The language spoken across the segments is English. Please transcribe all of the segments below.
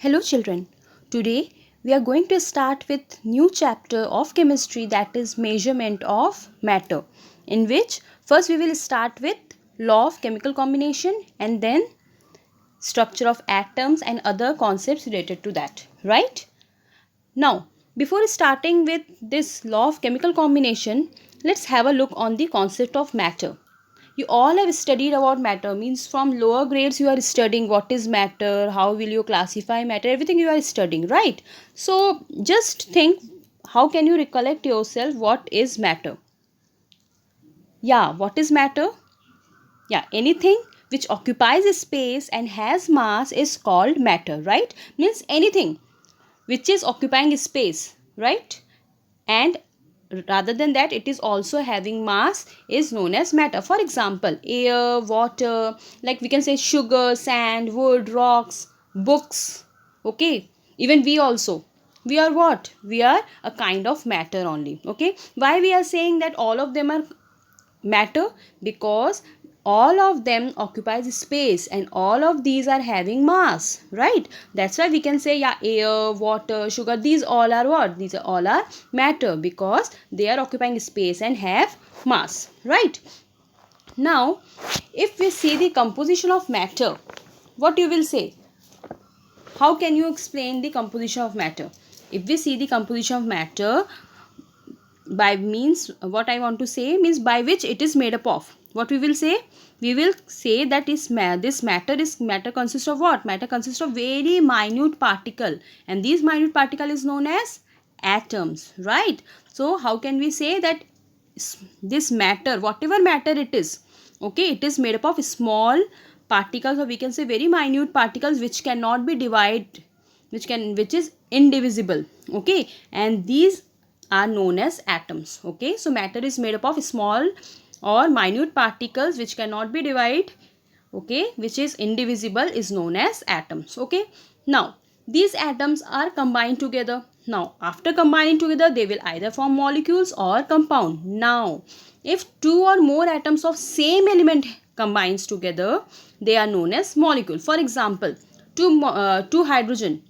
Hello children. Today we are going to start with new chapter of chemistry, that is measurement of matter, in which first we will start with law of chemical combination and then structure of atoms and other concepts related to that, right? Now, before starting with this law of chemical combination, let's have a look on the concept of matter. You all have studied about matter, means from lower grades you are studying what is matter, how will you classify matter, everything you are studying, right? So just think, how can you recollect yourself what is matter? Yeah, what is matter? Yeah, anything which occupies a space and has mass is called matter, right? Means anything which is occupying space, right? And rather than that, it is also having mass, is known as matter. For example, air, water, like we can say sugar, sand, wood, rocks, books. Okay, even we also, we are what? We are a kind of matter only. Okay, why we are saying that all of them are matter? Because all of them occupies space and all of these are having mass, right? That's why we can say, yeah, air, water, sugar, these all are what? These are all are matter because they are occupying space and have mass, right? Now if we see the composition of matter, what you will say? How can you explain the composition of matter? If we see the composition of matter, by means, what I want to say means by which it is made up of, what we will say? We will say that this matter consists of what? Matter consists of very minute particle, and these minute particle is known as atoms, right? So how can we say that this matter, whatever matter it is, okay, it is made up of small particles, or we can say very minute particles which cannot be divided, which is indivisible, okay, and these are known as atoms. Okay, so matter is made up of small or minute particles which cannot be divided, okay, which is indivisible, is known as atoms. Okay, now these atoms are combined together. Now after combining together, they will either form molecules or compound. Now if two or more atoms of same element combines together, they are known as molecule. For example, two hydrogen,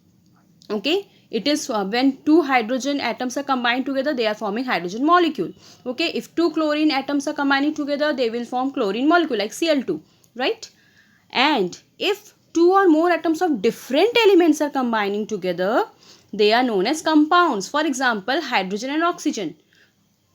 okay, it is when two hydrogen atoms are combined together, they are forming hydrogen molecule. Okay, if two chlorine atoms are combining together, they will form chlorine molecule like Cl2, right? And if two or more atoms of different elements are combining together, they are known as compounds. For example, hydrogen and oxygen,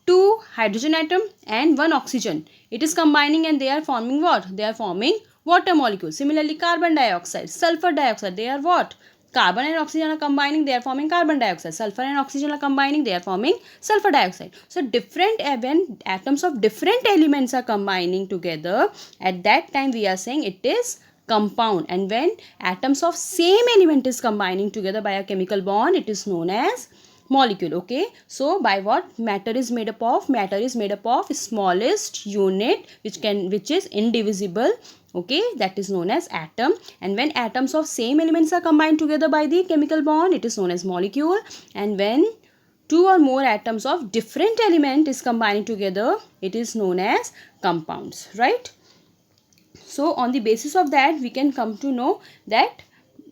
two hydrogen atom and one oxygen, it is combining and they are forming what? They are forming water molecule. Similarly, carbon dioxide, sulfur dioxide, they are what? Carbon and oxygen are combining, they are forming carbon dioxide. Sulfur and oxygen are combining, they are forming sulfur dioxide. So different, when atoms of different elements are combining together, at that time we are saying it is compound. And when atoms of same element is combining together by a chemical bond, it is known as molecule. Okay, so by what matter is made up of? Matter is made up of smallest unit which is indivisible, okay, that is known as atom. And when atoms of same elements are combined together by the chemical bond, it is known as molecule. And when two or more atoms of different element is combining together, it is known as compounds, right? So on the basis of that, we can come to know that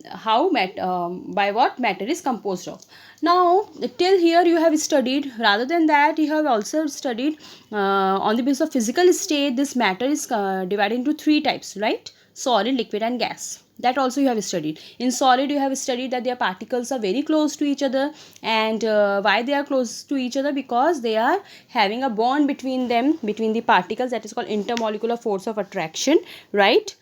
how by what matter is composed of. Now till here you have studied. Rather than that, you have also studied on the basis of physical state, this matter is divided into three types, right? Solid, liquid and gas. That also you have studied. In solid, you have studied that their particles are very close to each other. And why they are close to each other? Because they are having a bond between them, between the particles, that is called intermolecular force of attraction, right?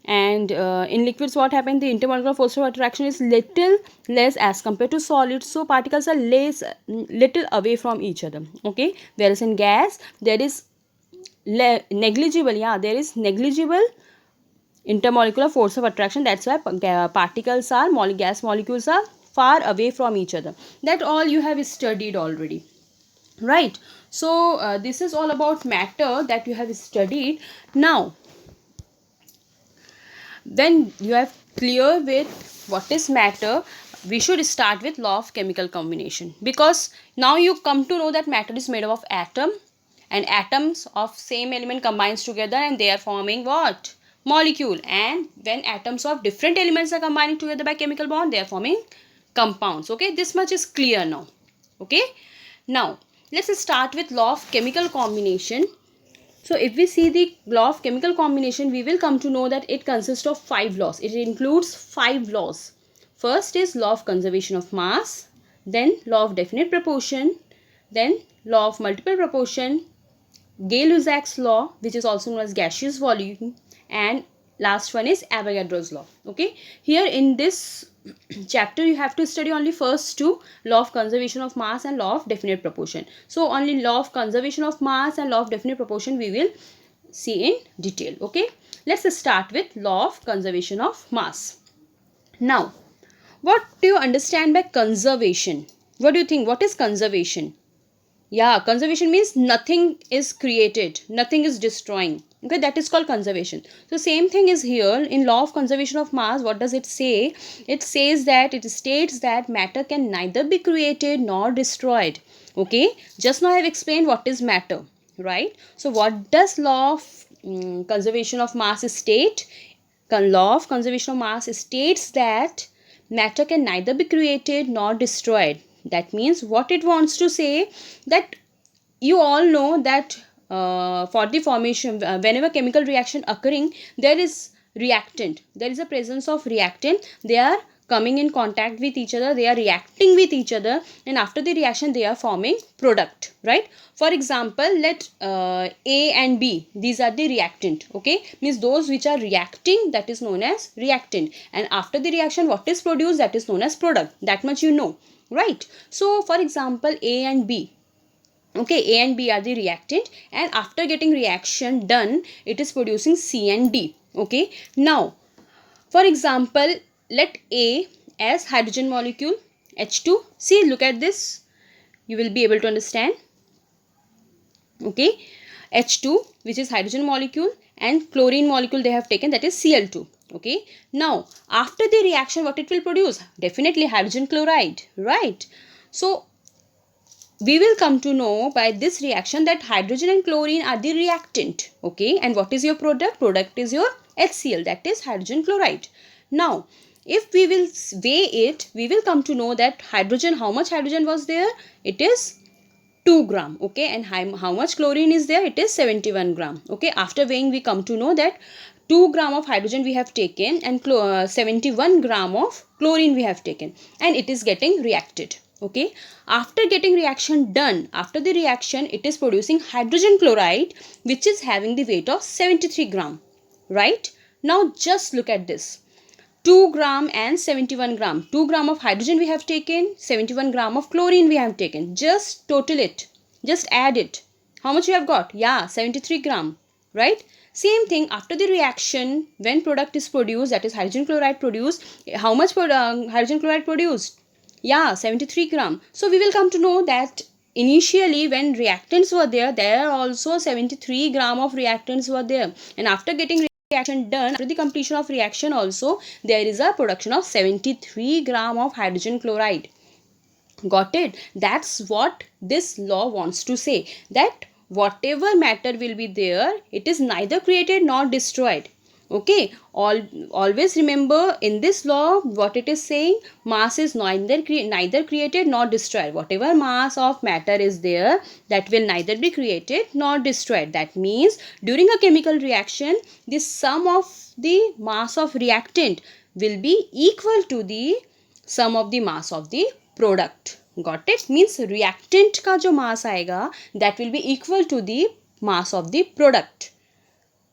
And in liquids, what happened? The intermolecular force of attraction is little less as compared to solids, so particles are little away from each other, okay. Whereas in gas, there is negligible, yeah, there is negligible intermolecular force of attraction. That's why particles are gas molecules are far away from each other. That all you have studied already, right? So this is all about matter that you have studied. Now when you have clear with what is matter, we should start with law of chemical combination, because now you come to know that matter is made up of atom, and atoms of same element combines together and they are forming what? molecule, and when atoms of different elements are combining together by chemical bond, they are forming compounds. Okay, this much is clear now. Okay, now let's start with law of chemical combination. So if we see the law of chemical combination, we will come to know that it consists of 5 laws. It includes 5 laws. First is law of conservation of mass, then law of definite proportion, then law of multiple proportion, Gay-Lussac's law, which is also known as gaseous volume, and last one is Avogadro's law. Okay, here in this chapter you have to study only first two, law of conservation of mass and law of definite proportion. So only law of conservation of mass and law of definite proportion we will see in detail. Okay, let's start with law of conservation of mass. Now, what do you understand by conservation? What do you think? What is conservation? Yeah, conservation means nothing is created, nothing is destroying. Okay, that is called conservation. So same thing is here in law of conservation of mass. What does it say? It says that, it states that matter can neither be created nor destroyed. Okay, just now I have explained what is matter, right? So what does law of conservation of mass state? Law of conservation of mass states that matter can neither be created nor destroyed. That means what it wants to say, that you all know that for the formation, whenever chemical reaction occurring, there is reactant, there is a presence of reactant. They are coming in contact with each other, they are reacting with each other, and after the reaction they are forming product, right? For example, let A and B, these are the reactant. Okay, means those which are reacting, that is known as reactant, and after the reaction what is produced, that is known as product. That much you know, right? So for example, A and B, okay, A and B are the reactant, and after getting reaction done, it is producing C and D. Okay, now for example, let A as hydrogen molecule H2. See, look at this, you will be able to understand. Okay, H2, which is hydrogen molecule, and chlorine molecule they have taken, that is Cl2. Okay, now after the reaction what it will produce? Definitely hydrogen chloride, right? So we will come to know by this reaction that hydrogen and chlorine are the reactant. Okay, and what is your product? Product is your HCl, that is hydrogen chloride. Now if we will weigh it, we will come to know that hydrogen, how much hydrogen was there? It is 2 gram. Okay, and how much chlorine is there? It is 71 gram. Okay, after weighing we come to know that 2 gram of hydrogen we have taken, and 71 gram of chlorine we have taken, and it is getting reacted. Okay, after getting reaction done, after the reaction it is producing hydrogen chloride, which is having the weight of 73 gram, right? Now just look at this, 2 gram and 71 gram. 2 gram of hydrogen we have taken, 71 gram of chlorine we have taken. Just total it. Just add it. How much you have got? Yeah, 73 gram. Right? Same thing after the reaction, when product is produced, that is hydrogen chloride produced. How much hydrogen chloride produced? Yeah, 73 gram. So we will come to know that initially when reactants were there, there also 73 gram of reactants were there. And after getting reaction done, after the completion of reaction also, there is a production of 73 gram of hydrogen chloride. Got it? That's what this law wants to say, that whatever matter will be there, it is neither created nor destroyed. Okay, always remember in this law what it is saying, mass is neither created nor destroyed. Whatever mass of matter is there, that will neither be created nor destroyed. That means during a chemical reaction, the sum of the mass of reactant will be equal to the sum of the mass of the product. Got it? Means reactant का जो mass आएगा, that will be equal to the mass of the product.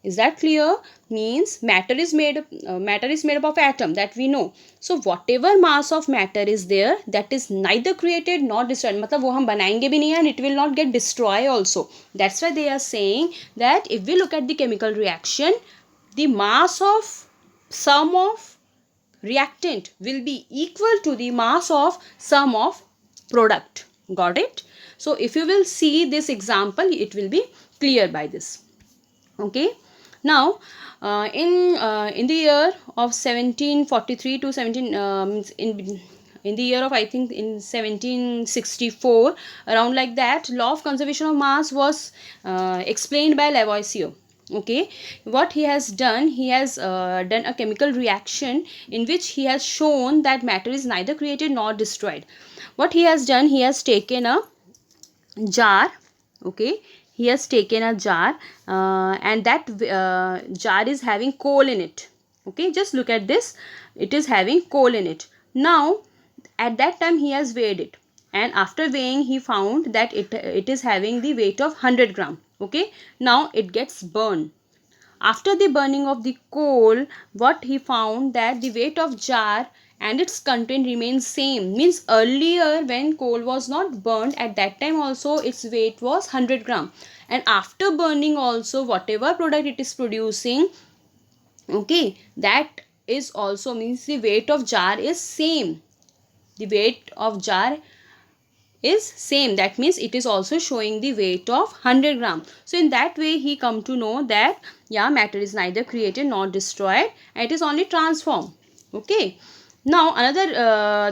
Is that clear? Means matter is made up of atom, that we know. So whatever mass of matter is there, that is neither created nor destroyed. मतलब वो हम बनाएंगे भी नहीं, and it will not get destroyed also. That's why they are saying that if we look at the chemical reaction, the mass of sum of reactant will be equal to the mass of sum of product. Got it? So if you will see this example, it will be clear by this. Okay, now in the year of 1743 to 17 in the year of, I think, in 1764, around like that, law of conservation of mass was explained by Lavoisier. Okay, what he has done, he has done a chemical reaction in which he has shown that matter is neither created nor destroyed. What he has done, he has taken a jar. Okay, he has taken a jar, and that jar is having coal in it. Okay, just look at this, it is having coal in it. Now at that time he has weighed it, and after weighing he found that it is having the weight of 100 gram. Okay, now it gets burned. After the burning of the coal, what he found that the weight of jar and its content remains same. Means earlier when coal was not burned, at that time also its weight was 100 gram, and after burning also whatever product it is producing, okay, that is also means the weight of jar is same. The weight of jar is same, that means it is also showing the weight of 100 gram. So in that way he come to know that yeah, matter is neither created nor destroyed, and it is only transformed. Okay, now another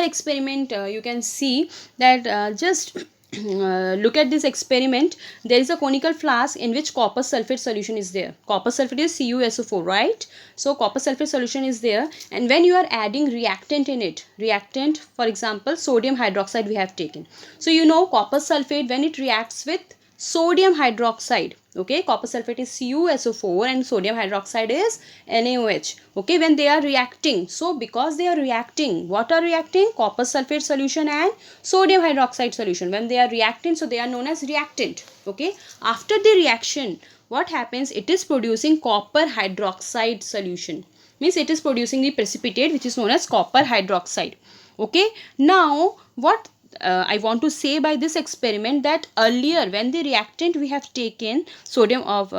experiment, you can see that just look at this experiment. There is a conical flask in which copper sulfate solution is there. Copper sulfate is CuSO4, right? So copper sulfate solution is there, and when you are adding reactant in it, reactant for example sodium hydroxide we have taken. So you know copper sulfate, when it reacts with sodium hydroxide, okay, copper sulfate is CuSO4 and sodium hydroxide is NaOH. Okay, when they are reacting, so because they are reacting, what are reacting? Copper sulfate solution and sodium hydroxide solution. When they are reacting, so they are known as reactant. Okay, after the reaction, what happens? It is producing copper hydroxide solution, means it is producing the precipitate which is known as copper hydroxide. Okay, now what I want to say by this experiment, that earlier when the reactant we have taken sodium of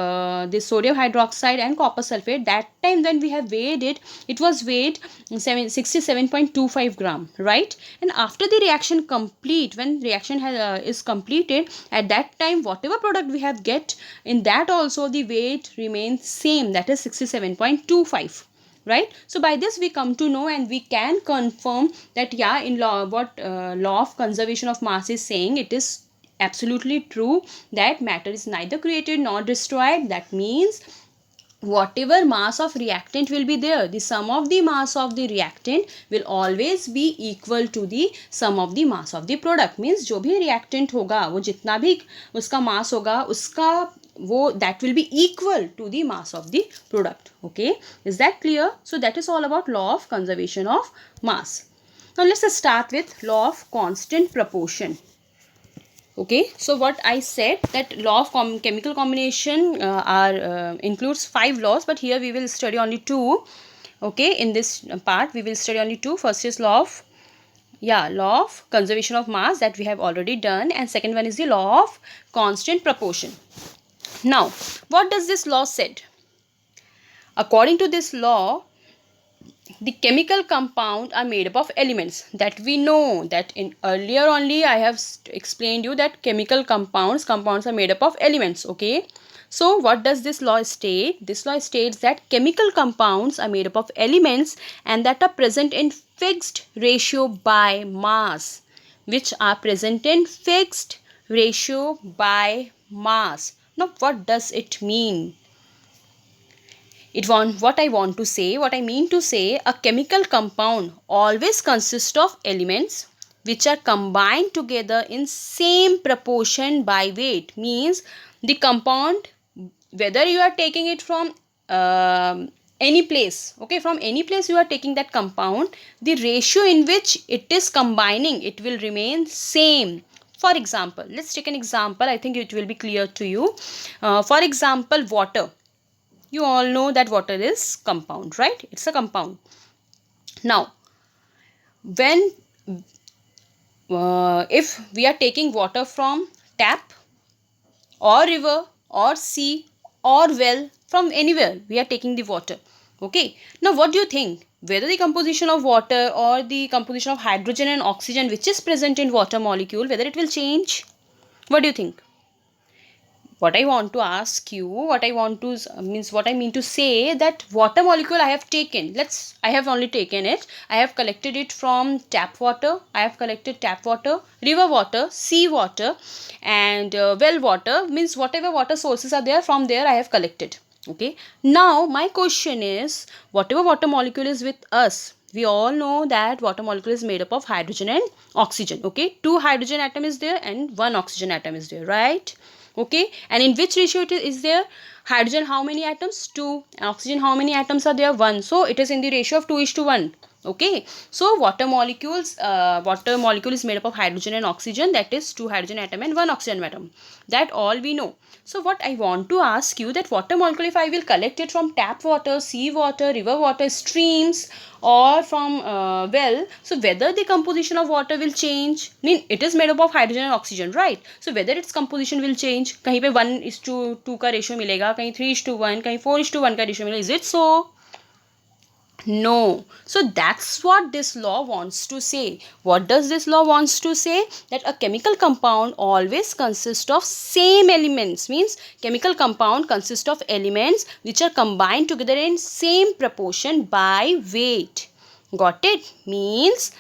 this sodium hydroxide and copper sulfate, that time when we have weighed it, it was weighed 67.25 gram, right? And after the reaction complete, when reaction is completed, at that time whatever product we have get, in that also the weight remains same, that is 67.25, right? So by this we come to know and we can confirm that yeah, in law, what law of conservation of mass is saying, it is absolutely true that matter is neither created nor destroyed. That means whatever mass of reactant will be there, the sum of the mass of the reactant will always be equal to the sum of the mass of the product. Means जो भी reactant होगा, वो जितना भी उसका mass होगा, उसका वो that will be equal to the mass of the product. Okay, is that clear? So that is all about law of conservation of mass. Now let's start with law of constant proportion. Okay, so what I said, that law of chemical combination includes 5 laws, but here we will study only 2. Okay, in this part we will study only 2. First is law of conservation of mass, that we have already done, and second one is the law of constant proportion. Now what does this law said? According to this law, the chemical compound are made up of elements, that we know, that in earlier only I have explained you that chemical compounds are made up of elements. Okay, so what does this law state? This law states that chemical compounds are made up of elements and that are present in fixed ratio by mass, which are present in fixed ratio by mass. Now what does it mean? What I mean to say, a chemical compound always consists of elements which are combined together in same proportion by weight. Means the compound, whether you are taking it from any place, okay, from any place you are taking that compound, the ratio in which it is combining, it will remain same. For example, let's take an example, I think it will be clear to you. For example, water. You all know that water is compound, right? It's a compound. Now, when if we are taking water from tap or river or sea or well, from anywhere we are taking the water. Okay. Now, what do you think? Whether the composition of water or the composition of hydrogen and oxygen which is present in water molecule, whether it will change? What do you think? what I want to ask you, what I want to means what I mean to say, that water molecule I have taken, I have only taken it, I have collected it from tap water, I have collected tap water, river water, sea water, and well water, means whatever water sources are there, from there I have collected. Okay, now my question is, whatever water molecule is with us, we all know that water molecule is made up of hydrogen and oxygen. Okay, two hydrogen atom is there and one oxygen atom is there, right? Okay, and in which ratio it is there? Hydrogen how many atoms? 2. Oxygen how many atoms are there? 1. So it is in the ratio of 2:1. Okay, so water molecule is made up of hydrogen and oxygen, that is 2 hydrogen atom and 1 oxygen atom. That all we know. So what I want to ask you, that water molecule, if I will collect it from tap water, sea water, river water, streams, or from well, so whether the composition of water will change, mean it is made up of hydrogen and oxygen, right? So whether its composition will change, कहीं पे 1:2 का ratio मिलेगा, कहीं 3:1, कहीं 4:1 का ratio मिलेगा, is it so? No. So that's what this law wants to say. What does this law wants to say? That a chemical compound always consists of same elements. Means chemical compound consists of elements which are combined together in same proportion by weight. Got it? Means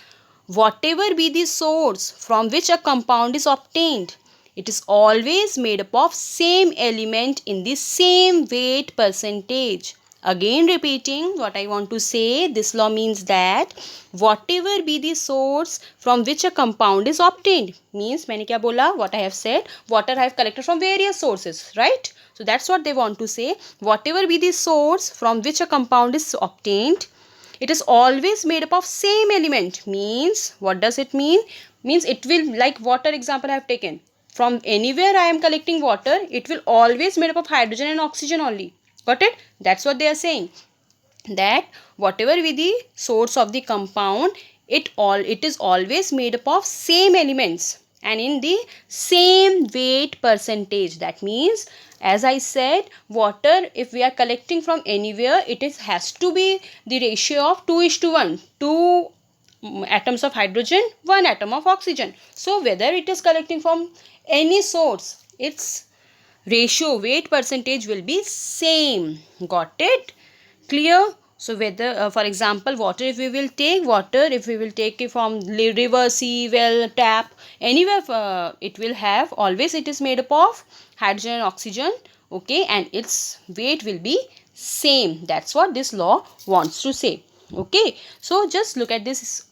whatever be the source from which a compound is obtained, it is always made up of same element in the same weight percentage. Again repeating what I want to say, this law means that whatever be the source from which a compound is obtained, means मैंने क्या बोला, what I have said, water I have collected from various sources, right? So that's what they want to say. Whatever be the source from which a compound is obtained, it is always made up of same element. Means what does it mean? Means it will, like water example I have taken, from anywhere I am collecting water, it will always made up of hydrogen and oxygen only. Got it? That's what they are saying, that whatever be the source of the compound, it is always made up of same elements and in the same weight percentage. That means, as I said, water, if we are collecting from anywhere, it has to be the ratio of 2:1. 2 atoms of hydrogen, 1 atom of oxygen. So whether it is collecting from any source, its ratio, weight percentage will be same. Got it? Clear? So whether for example, water, if we will take it from river, sea, well, tap, anywhere, it will have, always it is made up of hydrogen and oxygen. Okay, and its weight will be same. That's what this law wants to say. Okay, so just look at this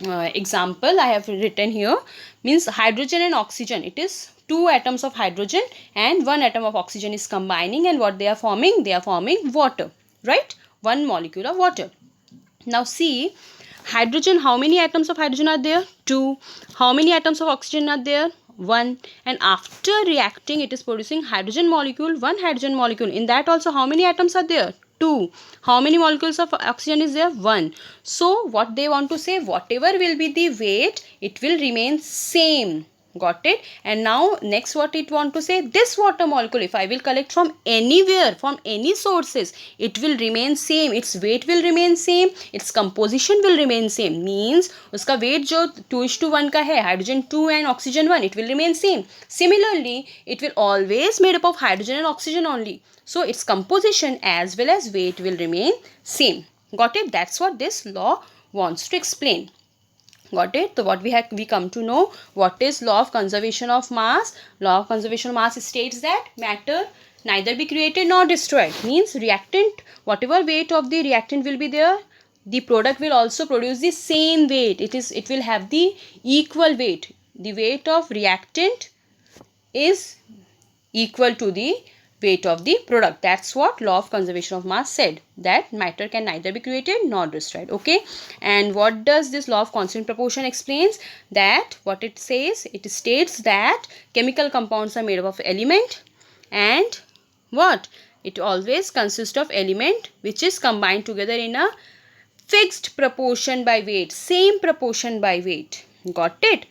example I have written here. Means hydrogen and oxygen, it is 2 atoms of hydrogen and 1 atom of oxygen is combining, and what they are forming? They are forming water, right? One molecule of water. Now see, hydrogen, how many atoms of hydrogen are there? 2. How many atoms of oxygen are there? 1. And after reacting, it is producing hydrogen molecule, 1 hydrogen molecule. In that also, how many atoms are there? 2. How many molecules of oxygen is there? 1. So what they want to say, whatever will be the weight, it will remain same. Got it? And now next what it want to say, this water molecule, if I will collect from anywhere, from any sources, it will remain same. Its weight will remain same. Its composition will remain same. Means uska weight जो 2:1 का है, hydrogen 2 and oxygen 1, it will remain same. Similarly, it will always made up of hydrogen and oxygen only. So its composition as well as weight will remain same. Got it? That's what this law wants to explain. Got it? So what we come to know, what is law of conservation of mass? Law of conservation of mass states that matter neither be created nor destroyed. Means reactant, whatever weight of the reactant will be there, the product will also produce the same weight. It will have the equal weight. The weight of reactant is equal to the weight of the product. That's what law of conservation of mass said, that matter can neither be created nor destroyed. Okay, and what does this law of constant proportion explains? That what it says, it states that chemical compounds are made up of element, and what, it always consists of element which is combined together in a fixed proportion by weight, same proportion by weight. Got it?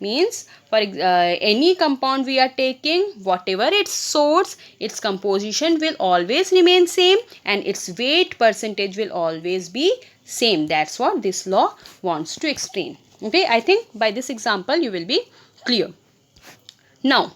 Means for any compound we are taking, whatever its source, its composition will always remain same and its weight percentage will always be same. That's what this law wants to explain. Okay, I think by this example you will be clear. Now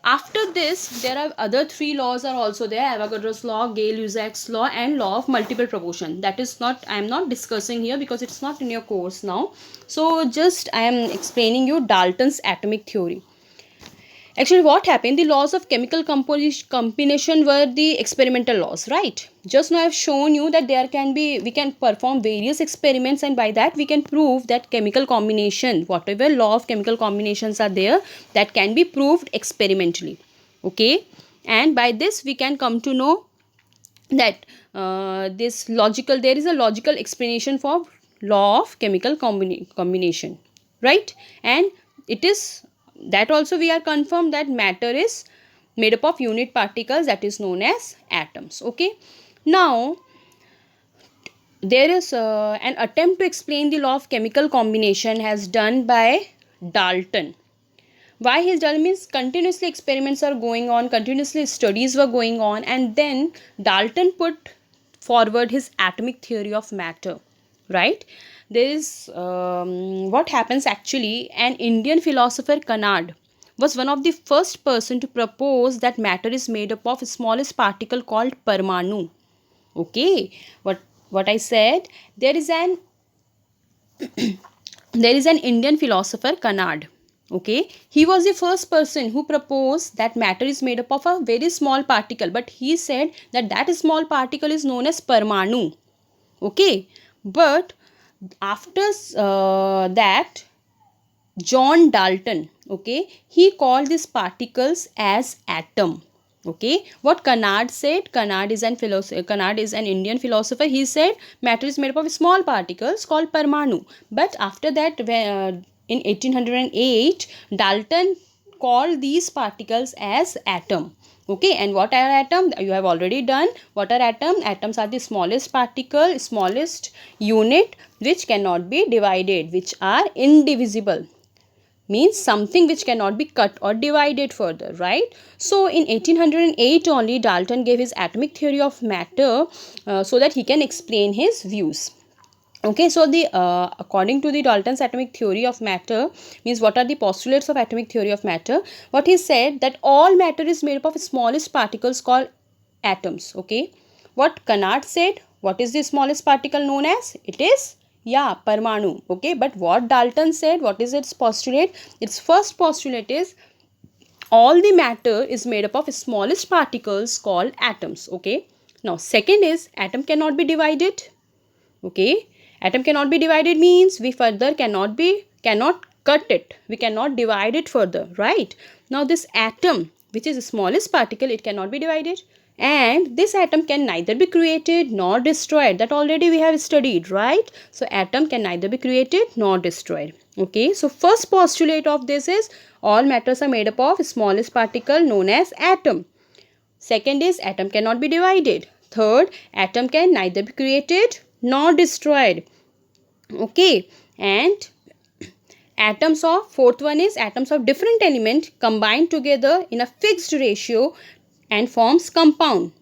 After this, there are other three laws are also there: Avogadro's law, Gay-Lussac's law, and law of multiple proportion. That is not, I am not discussing here because it's not in your course now. So just I am explaining you Dalton's atomic theory. Actually, what happened? The laws of chemical combination were the experimental laws, right? Just now I have shown you that there can be, we can perform various experiments, and by that we can prove that chemical combination, whatever law of chemical combinations are there, that can be proved experimentally. Okay, and by this we can come to know that this logical, there is a logical explanation for law of chemical combination, right? And it is that also we are confirmed that matter is made up of unit particles, that is known as atoms. Okay, now there is an attempt to explain the law of chemical combination has done by Dalton. Why he's done means continuously experiments are going on, continuously studies were going on, and then Dalton put forward his atomic theory of matter, right? There is what happens actually, an Indian philosopher Kanad was one of the first person to propose that matter is made up of smallest particle called Parmanu. Okay, what I said, there is an Indian philosopher Kanad. Okay, he was the first person who proposed that matter is made up of a very small particle, but he said that that small particle is known as Parmanu. Okay, but after that, John Dalton, okay, he called these particles as atom. Okay, what Kanad said, Kanad is an Indian philosopher. He said matter is made up of small particles called Parmanu. But after that, in 1808, Dalton called these particles as atom. Okay, and what are atom? You have already done. What are atom? Atoms are the smallest particle, smallest unit which cannot be divided, which are indivisible, means something which cannot be cut or divided further, right? So in 1808 only Dalton gave his atomic theory of matter so that he can explain his views. Okay, so the according to the Dalton's atomic theory of matter, means what are the postulates of atomic theory of matter? What he said, that all matter is made up of smallest particles called atoms. Okay, what Kanad said, what is the smallest particle known as? It is, yeah, Parmanu. Okay, but what Dalton said, what is its postulate? Its first postulate is all the matter is made up of smallest particles called atoms. Okay, now second is atom cannot be divided. Okay, atom cannot be divided means we further cannot cut it, we cannot divide it further, right? Now this atom, which is the smallest particle, it cannot be divided, and this atom can neither be created nor destroyed. That already we have studied, right? So atom can neither be created nor destroyed. Okay, so first postulate of this is all matters are made up of smallest particle known as atom. Second is atom cannot be divided. Third, atom can neither be created nor destroyed. Okay, and atoms of, fourth one is atoms of different element combined together in a fixed ratio and forms compound.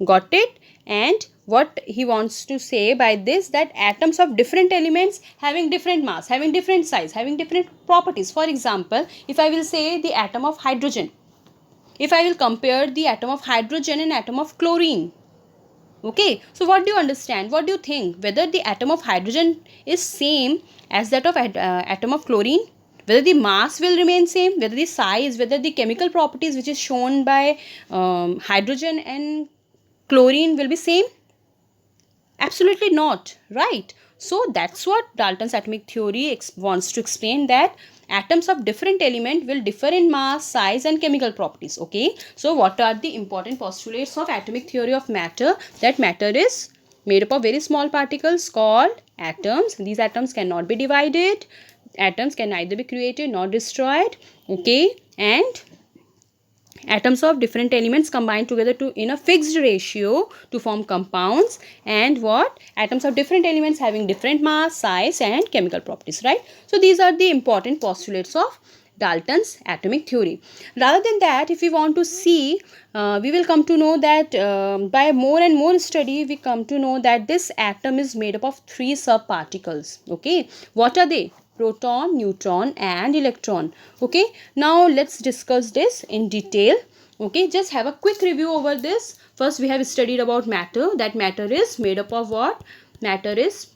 Got it? And what he wants to say by this, that atoms of different elements having different mass, having different size, having different properties. For example, if I will say the atom of hydrogen, if I will compare the atom of hydrogen and atom of chlorine. Okay, so what do you understand? What do you think? Whether the atom of hydrogen is same as that of atom of chlorine? Whether the mass will remain same? Whether the size? Whether the chemical properties which is shown by hydrogen and chlorine will be same? Absolutely not, right? So that's what Dalton's atomic theory wants to explain, that atoms of different element will differ in mass, size and chemical properties. Okay, so what are the important postulates of atomic theory of matter? That matter is made up of very small particles called atoms. These atoms cannot be divided, atoms can neither be created nor destroyed. Okay, and atoms of different elements combined together to in a fixed ratio to form compounds, and what, atoms of different elements having different mass, size and chemical properties, right? So these are the important postulates of Dalton's atomic theory. Rather than that, if we want to see, we will come to know that by more and more study we come to know that this atom is made up of three subparticles. Okay, what are they? proton, neutron and electron. Okay, now let's discuss this in detail. Okay, just have a quick review over this. First we have studied about matter, that matter is made up of what? Matter is,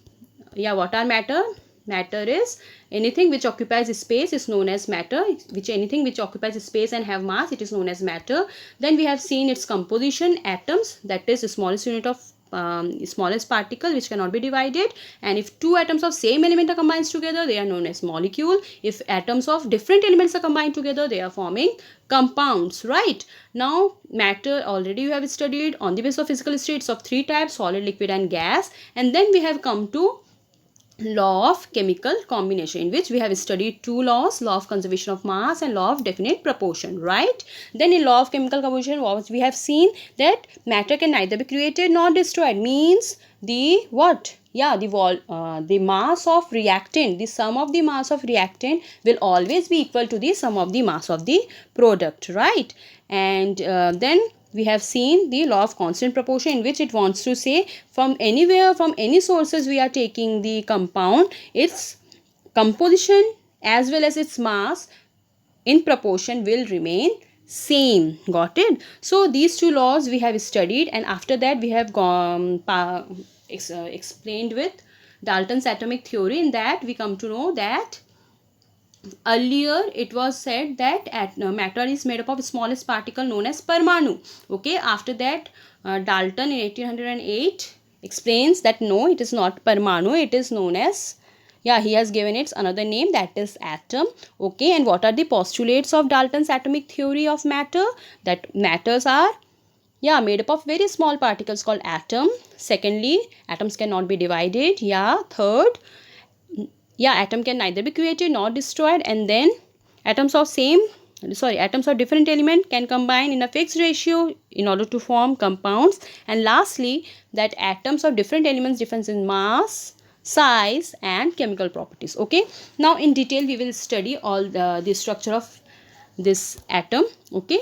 what are matter? Matter is anything which occupies space is known as matter. Anything which occupies space and have mass, it is known as matter. Then we have seen its composition, atoms, that is the smallest unit of smallest particle which cannot be divided. And if two atoms of same element are combined together, they are known as molecule. If atoms of different elements are combined together, they are forming compounds, right? Now matter already you have studied on the basis of physical states of three types: solid, liquid and gas. And then we have come to law of chemical combination, in which we have studied two laws: law of conservation of mass and law of definite proportion, right? Then in law of chemical combination, what we have seen, that matter can neither be created nor destroyed, means the what? The mass of reactant, the sum of the mass of reactant will always be equal to the sum of the mass of the product, right? And then we have seen the law of constant proportion, in which it wants to say from anywhere, from any sources we are taking the compound, its composition as well as its mass in proportion will remain same. Got it? So these two laws we have studied, and after that we have explained with Dalton's atomic theory. In that we come to know that earlier it was said that matter is made up of smallest particle known as Parmanu. Okay, after that Dalton in 1808 explains that no, it is not Parmanu, it is known as, he has given it another name, that is atom. Okay, and what are the postulates of Dalton's atomic theory of matter? That matters are made up of very small particles called atom. Secondly, atoms cannot be divided. Third, atom can neither be created nor destroyed. And then atoms of different element can combine in a fixed ratio in order to form compounds. And lastly, that atoms of different elements differ in mass, size and chemical properties. Okay, now in detail we will study all the structure of this atom. Okay,